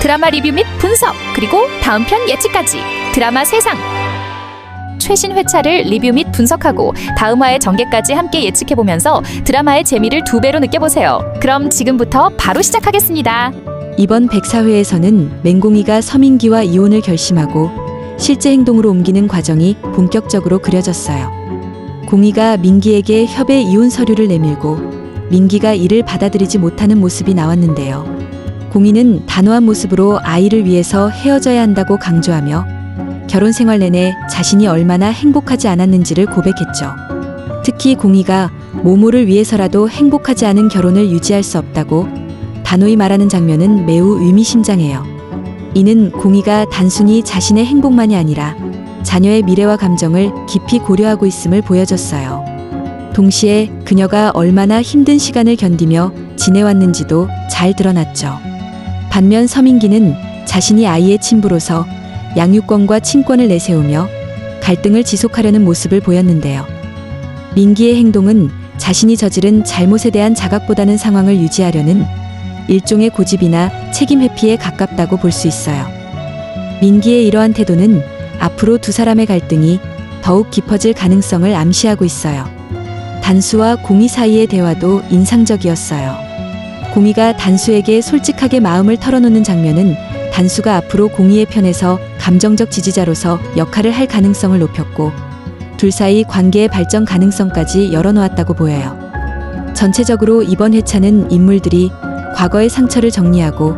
드라마 리뷰 및 분석, 그리고 다음 편 예측까지 드라마 세상. 최신 회차를 리뷰 및 분석하고 다음 화의 전개까지 함께 예측해보면서 드라마의 재미를 2배로 느껴보세요. 그럼 지금부터 바로 시작하겠습니다. 이번 104회에서는 맹공이가 서민기와 이혼을 결심하고 실제 행동으로 옮기는 과정이 본격적으로 그려졌어요. 공이가 민기에게 협의 이혼 서류를 내밀고 민기가 이를 받아들이지 못하는 모습이 나왔는데요. 공이는 단호한 모습으로 아이를 위해서 헤어져야 한다고 강조하며 결혼 생활 내내 자신이 얼마나 행복하지 않았는지를 고백했죠. 특히 공이가 모모를 위해서라도 행복하지 않은 결혼을 유지할 수 없다고 단호히 말하는 장면은 매우 의미심장해요. 이는 공이가 단순히 자신의 행복만이 아니라 자녀의 미래와 감정을 깊이 고려하고 있음을 보여줬어요. 동시에 그녀가 얼마나 힘든 시간을 견디며 지내왔는지도 잘 드러났죠. 반면 서민기는 자신이 아이의 친부로서 양육권과 친권을 내세우며 갈등을 지속하려는 모습을 보였는데요. 민기의 행동은 자신이 저지른 잘못에 대한 자각보다는 상황을 유지하려는 일종의 고집이나 책임 회피에 가깝다고 볼 수 있어요. 민기의 이러한 태도는 앞으로 두 사람의 갈등이 더욱 깊어질 가능성을 암시하고 있어요. 단수와 공이 사이의 대화도 인상적이었어요. 공이가 단수에게 솔직하게 마음을 털어놓는 장면은 단수가 앞으로 공이의 편에서 감정적 지지자로서 역할을 할 가능성을 높였고 둘 사이 관계의 발전 가능성까지 열어놓았다고 보여요. 전체적으로 이번 회차는 인물들이 과거의 상처를 정리하고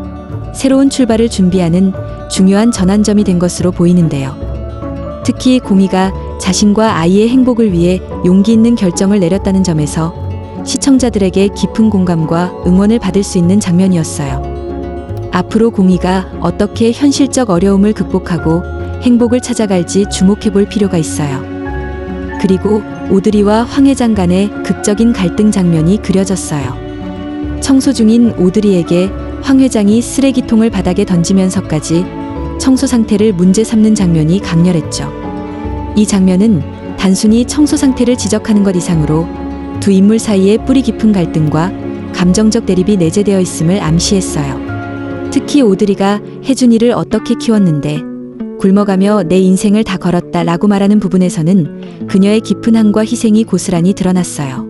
새로운 출발을 준비하는 중요한 전환점이 된 것으로 보이는데요. 특히 공이가 자신과 아이의 행복을 위해 용기 있는 결정을 내렸다는 점에서 시청자들에게 깊은 공감과 응원을 받을 수 있는 장면이었어요. 앞으로 공이가 어떻게 현실적 어려움을 극복하고 행복을 찾아갈지 주목해 볼 필요가 있어요. 그리고 오드리와 황 회장 간의 극적인 갈등 장면이 그려졌어요. 청소 중인 오드리에게 황 회장이 쓰레기통을 바닥에 던지면서까지 청소 상태를 문제 삼는 장면이 강렬했죠. 이 장면은 단순히 청소 상태를 지적하는 것 이상으로 두 인물 사이의 뿌리 깊은 갈등과 감정적 대립이 내재되어 있음을 암시했어요. 특히 오드리가 혜준이를 어떻게 키웠는데 굶어가며 내 인생을 다 걸었다 라고 말하는 부분에서는 그녀의 깊은 한과 희생이 고스란히 드러났어요.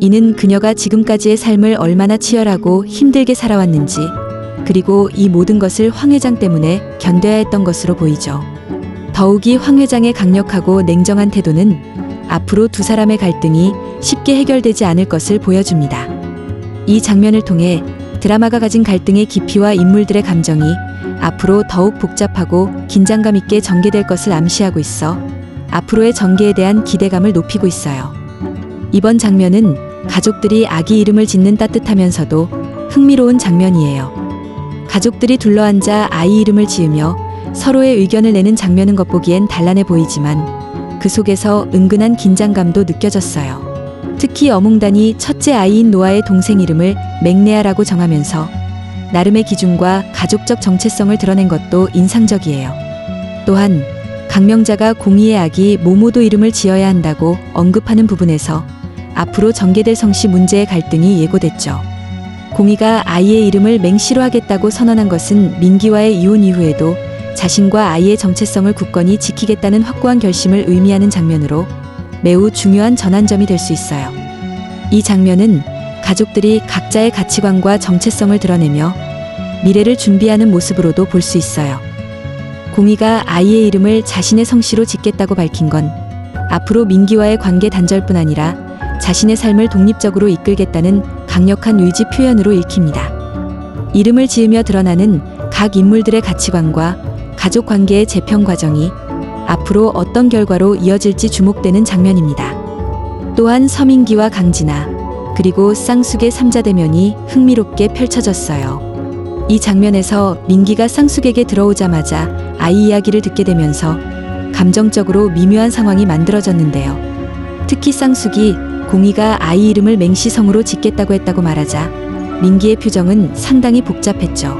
이는 그녀가 지금까지의 삶을 얼마나 치열하고 힘들게 살아왔는지, 그리고 이 모든 것을 황 회장 때문에 견뎌야 했던 것으로 보이죠. 더욱이 황 회장의 강력하고 냉정한 태도는 앞으로 두 사람의 갈등이 쉽게 해결되지 않을 것을 보여줍니다. 이 장면을 통해 드라마가 가진 갈등의 깊이와 인물들의 감정이 앞으로 더욱 복잡하고 긴장감 있게 전개될 것을 암시하고 있어 앞으로의 전개에 대한 기대감을 높이고 있어요. 이번 장면은 가족들이 아기 이름을 짓는 따뜻하면서도 흥미로운 장면이에요. 가족들이 둘러앉아 아이 이름을 지으며 서로의 의견을 내는 장면은 겉보기엔 단란해 보이지만 그 속에서 은근한 긴장감도 느껴졌어요. 특히 어몽단이 첫째 아이인 노아의 동생 이름을 맥레아라고 정하면서 나름의 기준과 가족적 정체성을 드러낸 것도 인상적이에요. 또한 강명자가 공이의 아기 모모도 이름을 지어야 한다고 언급하는 부분에서 앞으로 전개될 성씨 문제의 갈등이 예고됐죠. 공이가 아이의 이름을 맹씨로 하겠다고 선언한 것은 민기와의 이혼 이후에도 자신과 아이의 정체성을 굳건히 지키겠다는 확고한 결심을 의미하는 장면으로 매우 중요한 전환점이 될 수 있어요. 이 장면은 가족들이 각자의 가치관과 정체성을 드러내며 미래를 준비하는 모습으로도 볼 수 있어요. 공이가 아이의 이름을 자신의 성씨로 짓겠다고 밝힌 건 앞으로 민기와의 관계 단절뿐 아니라 자신의 삶을 독립적으로 이끌겠다는 강력한 의지 표현으로 읽힙니다. 이름을 지으며 드러나는 각 인물들의 가치관과 가족 관계의 재편 과정이 앞으로 어떤 결과로 이어질지 주목되는 장면입니다. 또한 서민기와 강진아, 그리고 쌍숙의 삼자대면이 흥미롭게 펼쳐졌어요. 이 장면에서 민기가 쌍숙에게 들어오자마자 아이 이야기를 듣게 되면서 감정적으로 미묘한 상황이 만들어졌는데요. 특히 쌍숙이 공이가 아이 이름을 맹씨성으로 짓겠다고 했다고 말하자 민기의 표정은 상당히 복잡했죠.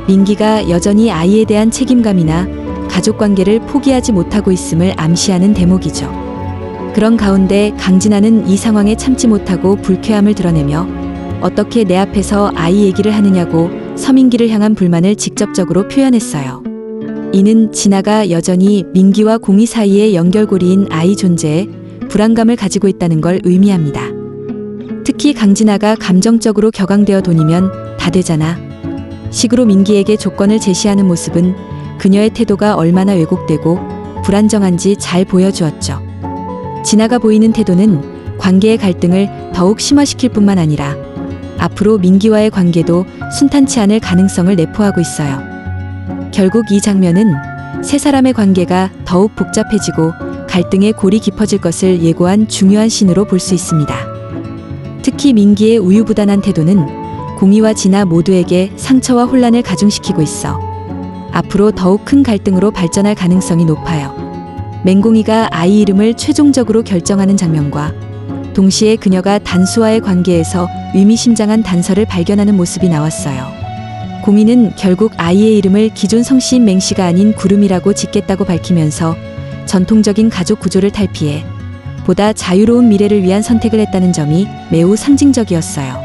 민기가 여전히 아이에 대한 책임감이나 가족관계를 포기하지 못하고 있음을 암시하는 대목이죠. 그런 가운데 강진아는 이 상황에 참지 못하고 불쾌함을 드러내며 어떻게 내 앞에서 아이 얘기를 하느냐고 서민기를 향한 불만을 직접적으로 표현했어요. 이는 진아가 여전히 민기와 공희 사이의 연결고리인 아이 존재에 불안감을 가지고 있다는 걸 의미합니다. 특히 강진아가 감정적으로 격앙되어 돈이면 다 되잖아 식으로 민기에게 조건을 제시하는 모습은 그녀의 태도가 얼마나 왜곡되고 불안정한지 잘 보여주었죠. 진아가 보이는 태도는 관계의 갈등을 더욱 심화시킬 뿐만 아니라 앞으로 민기와의 관계도 순탄치 않을 가능성을 내포하고 있어요. 결국 이 장면은 세 사람의 관계가 더욱 복잡해지고 갈등의 골이 깊어질 것을 예고한 중요한 신호로 볼 수 있습니다. 특히 민기의 우유부단한 태도는 공희와 진아 모두에게 상처와 혼란을 가중시키고 있어 앞으로 더욱 큰 갈등으로 발전할 가능성이 높아요. 맹공이가 아이 이름을 최종적으로 결정하는 장면과 동시에 그녀가 단수와의 관계에서 의미심장한 단서를 발견하는 모습이 나왔어요. 공희는 결국 아이의 이름을 기존 성씨인 맹씨가 아닌 구름이라고 짓겠다고 밝히면서 전통적인 가족 구조를 탈피해 보다 자유로운 미래를 위한 선택을 했다는 점이 매우 상징적이었어요.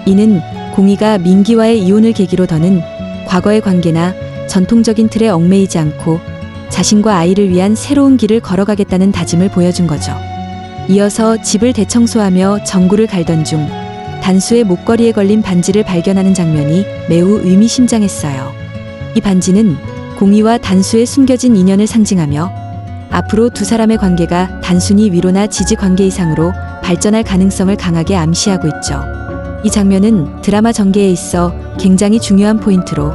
이는 공희가 민기와의 이혼을 계기로 더는 과거의 관계나 전통적인 틀에 얽매이지 않고 자신과 아이를 위한 새로운 길을 걸어가겠다는 다짐을 보여준 거죠. 이어서 집을 대청소하며 전구를 갈던 중 단수의 목걸이에 걸린 반지를 발견하는 장면이 매우 의미심장했어요. 이 반지는 공희와 단수의 숨겨진 인연을 상징하며 앞으로 두 사람의 관계가 단순히 위로나 지지 관계 이상으로 발전할 가능성을 강하게 암시하고 있죠. 이 장면은 드라마 전개에 있어 굉장히 중요한 포인트로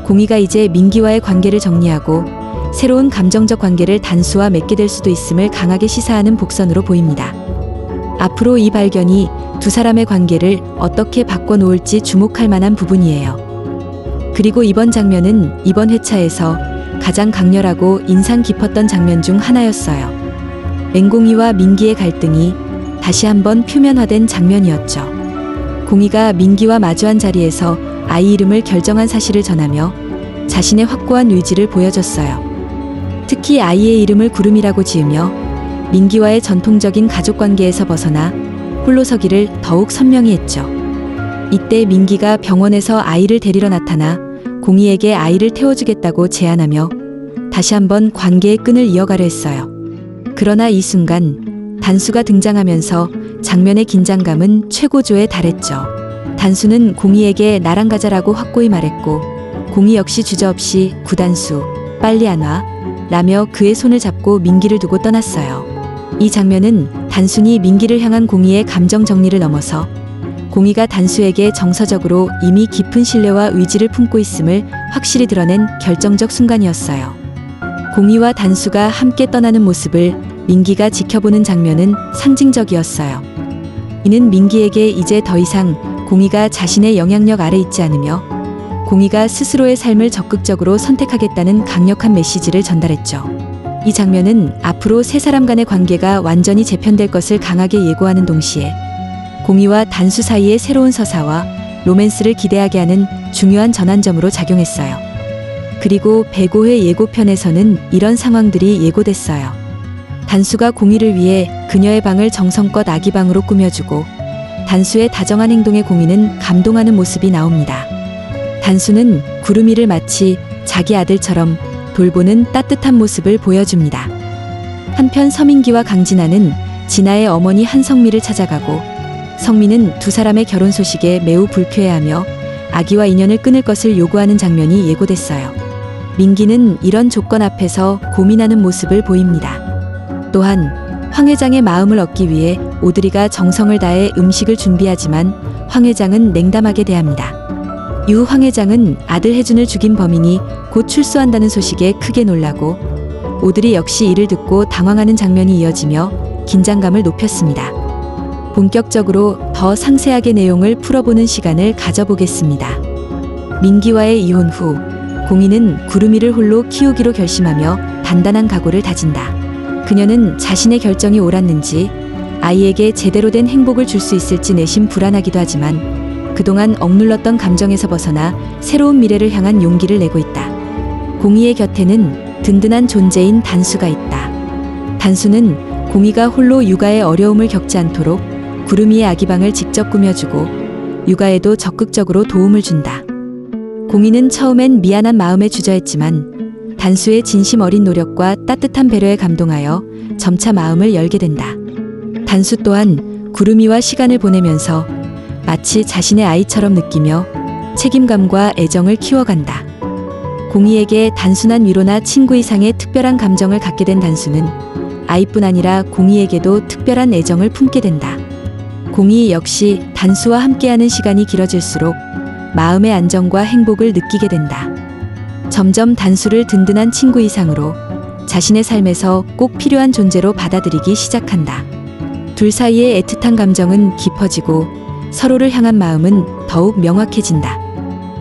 공희가 이제 민기와의 관계를 정리하고 새로운 감정적 관계를 단수와 맺게 될 수도 있음을 강하게 시사하는 복선으로 보입니다. 앞으로 이 발견이 두 사람의 관계를 어떻게 바꿔놓을지 주목할 만한 부분이에요. 그리고 이번 장면은 이번 회차에서 가장 강렬하고 인상 깊었던 장면 중 하나였어요. 맹공희와 민기의 갈등이 다시 한번 표면화된 장면이었죠. 공희가 민기와 마주한 자리에서 아이 이름을 결정한 사실을 전하며 자신의 확고한 의지를 보여줬어요. 특히 아이의 이름을 구름이라고 지으며 민기와의 전통적인 가족관계에서 벗어나 홀로 서기를 더욱 선명히 했죠. 이때 민기가 병원에서 아이를 데리러 나타나 공희에게 아이를 태워주겠다고 제안하며 다시 한번 관계의 끈을 이어가려 했어요. 그러나 이 순간 단수가 등장하면서 장면의 긴장감은 최고조에 달했죠. 단수는 공희에게 나랑 가자라고 확고히 말했고 공희 역시 주저없이 구단수 빨리 안 와? 라며 그의 손을 잡고 민기를 두고 떠났어요. 이 장면은 단순히 민기를 향한 공희의 감정 정리를 넘어서 공희가 단수에게 정서적으로 이미 깊은 신뢰와 의지를 품고 있음을 확실히 드러낸 결정적 순간이었어요. 공희와 단수가 함께 떠나는 모습을 민기가 지켜보는 장면은 상징적이었어요. 이는 민기에게 이제 더 이상 공희가 자신의 영향력 아래 있지 않으며 공희가 스스로의 삶을 적극적으로 선택하겠다는 강력한 메시지를 전달했죠. 이 장면은 앞으로 세 사람 간의 관계가 완전히 재편될 것을 강하게 예고하는 동시에 공희와 단수 사이의 새로운 서사와 로맨스를 기대하게 하는 중요한 전환점으로 작용했어요. 그리고 배고회 예고편에서는 이런 상황들이 예고됐어요. 단수가 공희를 위해 그녀의 방을 정성껏 아기방으로 꾸며주고 단수의 다정한 행동에 공희는 감동하는 모습이 나옵니다. 단수는 구름이를 마치 자기 아들처럼 돌보는 따뜻한 모습을 보여줍니다. 한편 서민기와 강진아는 진아의 어머니 한성미를 찾아가고 성미는 두 사람의 결혼 소식에 매우 불쾌해하며 아기와 인연을 끊을 것을 요구하는 장면이 예고됐어요. 민기는 이런 조건 앞에서 고민하는 모습을 보입니다. 또한 황 회장의 마음을 얻기 위해 오드리가 정성을 다해 음식을 준비하지만 황 회장은 냉담하게 대합니다. 이후 황 회장은 아들 혜준을 죽인 범인이 곧 출소한다는 소식에 크게 놀라고 오드리 역시 이를 듣고 당황하는 장면이 이어지며 긴장감을 높였습니다. 본격적으로 더 상세하게 내용을 풀어보는 시간을 가져보겠습니다. 민기와의 이혼 후 공희는 구름이를 홀로 키우기로 결심하며 단단한 각오를 다진다. 그녀는 자신의 결정이 옳았는지 아이에게 제대로 된 행복을 줄 수 있을지 내심 불안하기도 하지만 그동안 억눌렀던 감정에서 벗어나 새로운 미래를 향한 용기를 내고 있다. 공희의 곁에는 든든한 존재인 단수가 있다. 단수는 공희가 홀로 육아의 어려움을 겪지 않도록 구름이의 아기방을 직접 꾸며주고 육아에도 적극적으로 도움을 준다. 공희는 처음엔 미안한 마음에 주저했지만 단수의 진심 어린 노력과 따뜻한 배려에 감동하여 점차 마음을 열게 된다. 단수 또한 구름이와 시간을 보내면서 마치 자신의 아이처럼 느끼며 책임감과 애정을 키워간다. 공희에게 단순한 위로나 친구 이상의 특별한 감정을 갖게 된 단수는 아이뿐 아니라 공희에게도 특별한 애정을 품게 된다. 공희 역시 단수와 함께하는 시간이 길어질수록 마음의 안정과 행복을 느끼게 된다. 점점 단수를 든든한 친구 이상으로 자신의 삶에서 꼭 필요한 존재로 받아들이기 시작한다. 둘 사이의 애틋한 감정은 깊어지고 서로를 향한 마음은 더욱 명확해진다.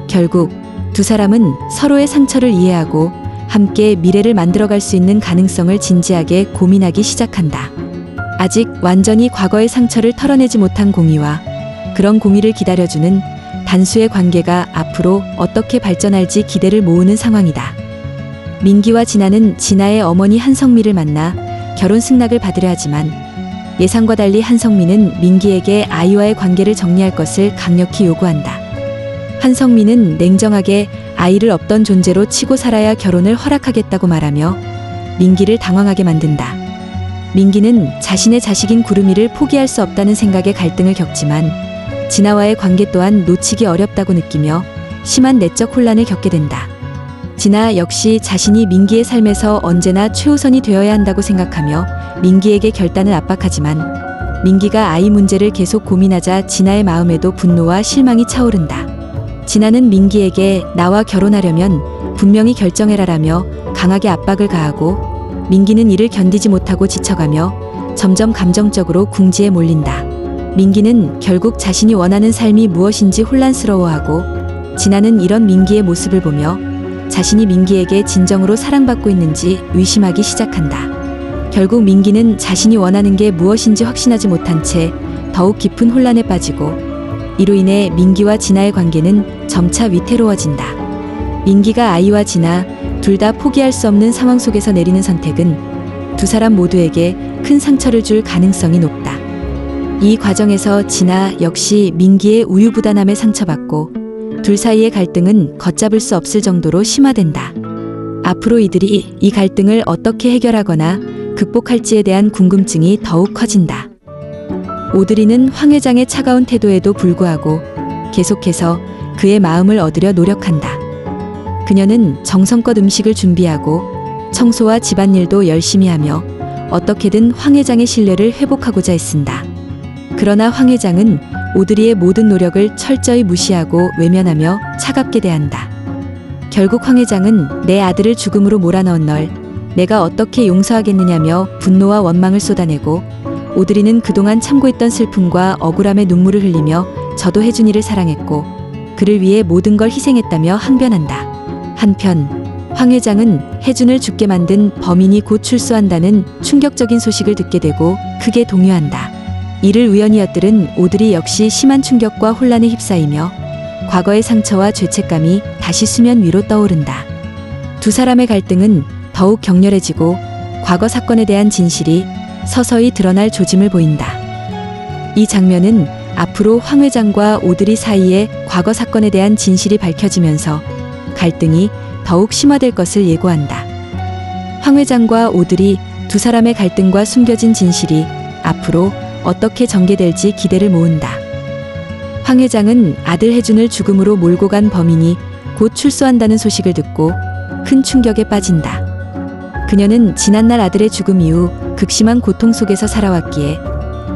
결국 두 사람은 서로의 상처를 이해하고 함께 미래를 만들어갈 수 있는 가능성을 진지하게 고민하기 시작한다. 아직 완전히 과거의 상처를 털어내지 못한 공희와 그런 공희를 기다려주는 단수의 관계가 앞으로 어떻게 발전할지 기대를 모으는 상황이다. 민기와 진아는 진아의 어머니 한성미를 만나 결혼 승낙을 받으려 하지만 예상과 달리 한성미는 민기에게 아이와의 관계를 정리할 것을 강력히 요구한다. 한성미는 냉정하게 아이를 없던 존재로 치고 살아야 결혼을 허락하겠다고 말하며 민기를 당황하게 만든다. 민기는 자신의 자식인 구름이를 포기할 수 없다는 생각에 갈등을 겪지만 진아와의 관계 또한 놓치기 어렵다고 느끼며 심한 내적 혼란을 겪게 된다. 진아 역시 자신이 민기의 삶에서 언제나 최우선이 되어야 한다고 생각하며 민기에게 결단을 압박하지만 민기가 아이 문제를 계속 고민하자 진아의 마음에도 분노와 실망이 차오른다. 진아는 민기에게 나와 결혼하려면 분명히 결정해라라며 강하게 압박을 가하고 민기는 이를 견디지 못하고 지쳐가며 점점 감정적으로 궁지에 몰린다. 민기는 결국 자신이 원하는 삶이 무엇인지 혼란스러워하고 진아는 이런 민기의 모습을 보며 자신이 민기에게 진정으로 사랑받고 있는지 의심하기 시작한다. 결국 민기는 자신이 원하는 게 무엇인지 확신하지 못한 채 더욱 깊은 혼란에 빠지고 이로 인해 민기와 진아의 관계는 점차 위태로워진다. 민기가 아이와 진아 둘 다 포기할 수 없는 상황 속에서 내리는 선택은 두 사람 모두에게 큰 상처를 줄 가능성이 높다. 이 과정에서 진아 역시 민기의 우유부단함에 상처받고 둘 사이의 갈등은 걷잡을 수 없을 정도로 심화된다. 앞으로 이들이 이 갈등을 어떻게 해결하거나 극복할지에 대한 궁금증이 더욱 커진다. 오드리는 황 회장의 차가운 태도에도 불구하고 계속해서 그의 마음을 얻으려 노력한다. 그녀는 정성껏 음식을 준비하고 청소와 집안일도 열심히 하며 어떻게든 황 회장의 신뢰를 회복하고자 애쓴다. 그러나 황 회장은 오드리의 모든 노력을 철저히 무시하고 외면하며 차갑게 대한다. 결국 황 회장은 내 아들을 죽음으로 몰아넣은 널 내가 어떻게 용서하겠느냐며 분노와 원망을 쏟아내고 오드리는 그동안 참고했던 슬픔과 억울함에 눈물을 흘리며 저도 혜준이를 사랑했고 그를 위해 모든 걸 희생했다며 항변한다. 한편 황 회장은 혜준을 죽게 만든 범인이 곧 출소한다는 충격적인 소식을 듣게 되고 크게 동요한다. 이를 우연히 엿들은 오드리 역시 심한 충격과 혼란에 휩싸이며 과거의 상처와 죄책감이 다시 수면 위로 떠오른다. 두 사람의 갈등은 더욱 격렬해지고 과거 사건에 대한 진실이 서서히 드러날 조짐을 보인다. 이 장면은 앞으로 황 회장과 오드리 사이의 과거 사건에 대한 진실이 밝혀지면서 갈등이 더욱 심화될 것을 예고한다. 황 회장과 오드리 두 사람의 갈등과 숨겨진 진실이 앞으로 어떻게 전개될지 기대를 모은다. 황 회장은 아들 혜준을 죽음으로 몰고 간 범인이 곧 출소한다는 소식을 듣고 큰 충격에 빠진다. 그녀는 지난날 아들의 죽음 이후 극심한 고통 속에서 살아왔기에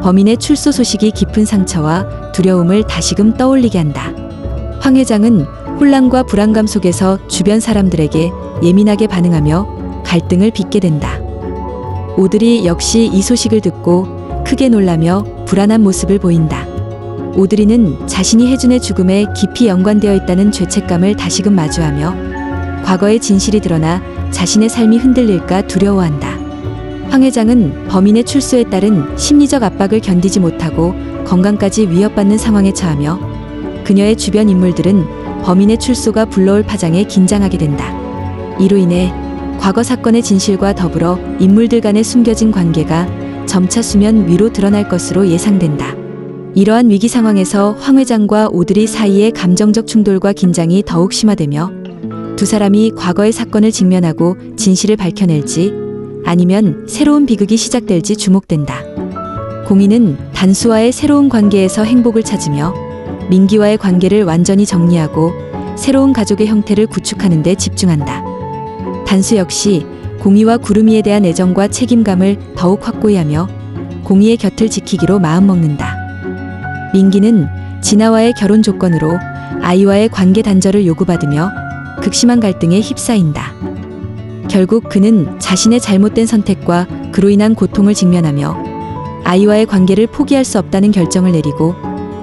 범인의 출소 소식이 깊은 상처와 두려움을 다시금 떠올리게 한다. 황 회장은 혼란과 불안감 속에서 주변 사람들에게 예민하게 반응하며 갈등을 빚게 된다. 오드리 역시 이 소식을 듣고 크게 놀라며 불안한 모습을 보인다. 오드리는 자신이 혜준의 죽음에 깊이 연관되어 있다는 죄책감을 다시금 마주하며 과거의 진실이 드러나 자신의 삶이 흔들릴까 두려워한다. 황 회장은 범인의 출소에 따른 심리적 압박을 견디지 못하고 건강까지 위협받는 상황에 처하며 그녀의 주변 인물들은 범인의 출소가 불러올 파장에 긴장하게 된다. 이로 인해 과거 사건의 진실과 더불어 인물들 간의 숨겨진 관계가 점차 수면 위로 드러날 것으로 예상된다. 이러한 위기 상황에서 황 회장과 오드리 사이의 감정적 충돌과 긴장이 더욱 심화되며 두 사람이 과거의 사건을 직면하고 진실을 밝혀낼지 아니면 새로운 비극이 시작될지 주목된다. 공희는 단수와의 새로운 관계에서 행복을 찾으며 민기와의 관계를 완전히 정리하고 새로운 가족의 형태를 구축하는 데 집중한다. 단수 역시 공희와 구름이에 대한 애정과 책임감을 더욱 확고히 하며 공희의 곁을 지키기로 마음먹는다. 민기는 진아와의 결혼 조건으로 아이와의 관계 단절을 요구받으며 극심한 갈등에 휩싸인다. 결국 그는 자신의 잘못된 선택과 그로 인한 고통을 직면하며 아이와의 관계를 포기할 수 없다는 결정을 내리고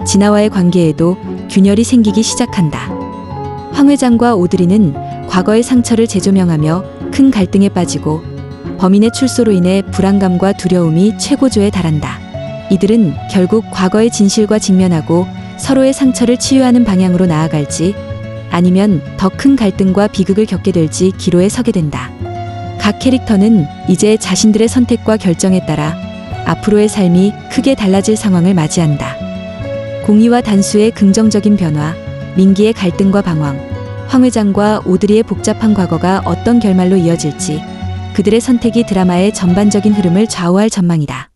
진아와의 관계에도 균열이 생기기 시작한다. 황 회장과 오드리는 과거의 상처를 재조명하며 큰 갈등에 빠지고 범인의 출소로 인해 불안감과 두려움이 최고조에 달한다. 이들은 결국 과거의 진실과 직면하고 서로의 상처를 치유하는 방향으로 나아갈지 아니면 더 큰 갈등과 비극을 겪게 될지 기로에 서게 된다. 각 캐릭터는 이제 자신들의 선택과 결정에 따라 앞으로의 삶이 크게 달라질 상황을 맞이한다. 공희와 단수의 긍정적인 변화, 민기의 갈등과 방황, 황 회장과 오드리의 복잡한 과거가 어떤 결말로 이어질지 그들의 선택이 드라마의 전반적인 흐름을 좌우할 전망이다.